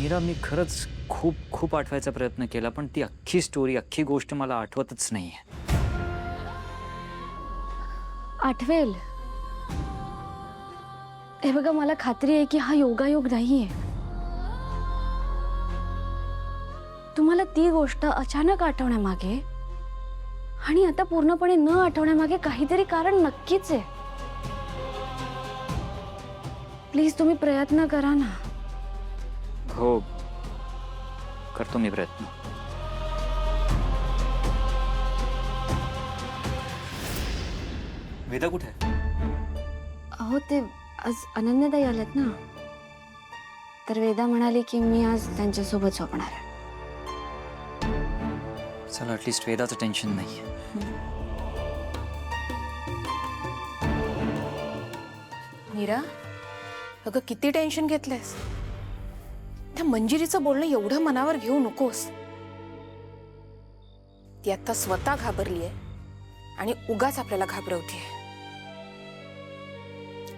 मीरा, मी खरंच खूप खूप आठवायचा प्रयत्न केला, पण ती अख्खी स्टोरी, अख्खी गोष्ट मला आठवतच नाहीये. आठवेल. हे बघा, मला खात्री आहे की हा योगायोग नाहीये. तुम्हाला ती गोष्ट अचानक आठवण्यामागे आणि आता पूर्णपणे न आठवण्यामागे काहीतरी कारण नक्कीच आहे. प्लीज तुम्ही प्रयत्न करा ना. हो, करतो मी प्रयत्न. वेदा कुठे आहे? अहो, ते आज अनन्याताई आल्यात ना, तर वेदा म्हणाली की मी आज त्यांच्यासोबत झोपणार आहे. चला, ॲटलिस्ट वेदाचं टेन्शन नाही. मीरा, अगं किती टेन्शन घेतलंयस? त्या मंजिरीचं बोलणं एवढं मनावर घेऊ नकोस. ती आता स्वतः घाबरलीये आणि उगाच आपल्याला घाबरवतीये.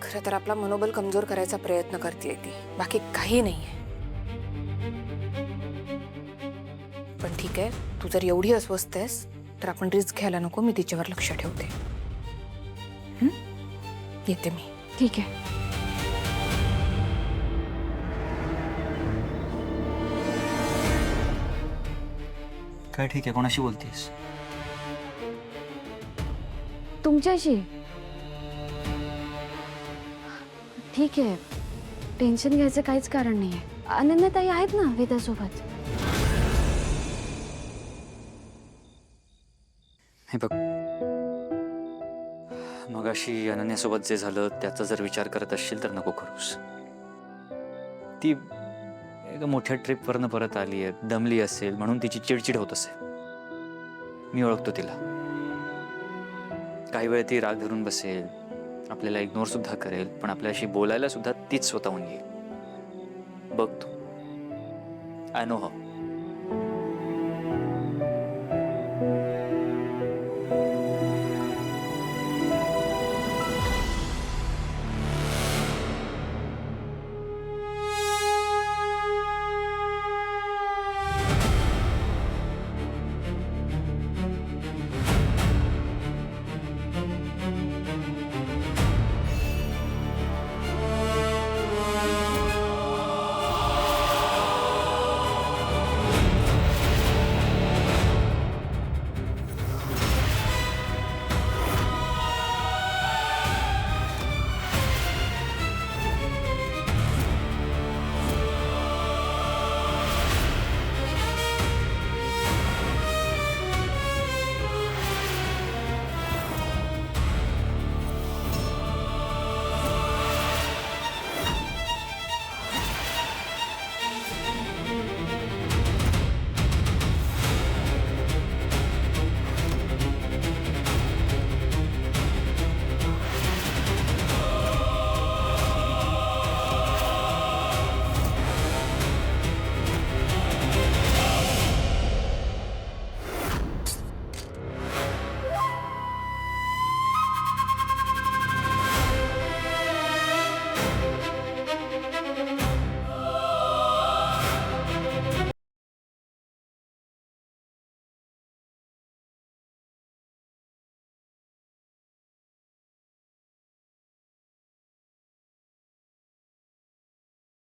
खरं तर आपला मनोबल कमजोर करायचा प्रयत्न करतेय ती, बाकी काही नाहीये. पण ठीक आहे, तू जर एवढी अस्वस्थ आहेस तर आपण रिस्क घ्यायला नको. मी तिच्यावर लक्ष ठेवते. येते मी. ठीक आहे. काय ठीक आहे? कोणाशी बोलतेस? तुमच्याशी. ठीक आहे, टेन्शन घ्यायचं काहीच कारण नाहीये. अनन्याताई आहेत ना वेदासोबत. हे बघ, मगाशी अनन्यासोबत जे झालं त्याचा जर विचार करत असशील तर नको करूस. ती एका मोठ्या ट्रिपवरनं परत आली आहे, दमली असेल, म्हणून तिची चिडचिड होत असेल. मी ओळखतो तिला. काही वेळ ती राग धरून बसेल, आपल्याला इग्नोर सुद्धा करेल, पण आपल्याशी बोलायला सुद्धा तीच स्वतःहून येईल. बघ तू, आय नो हर.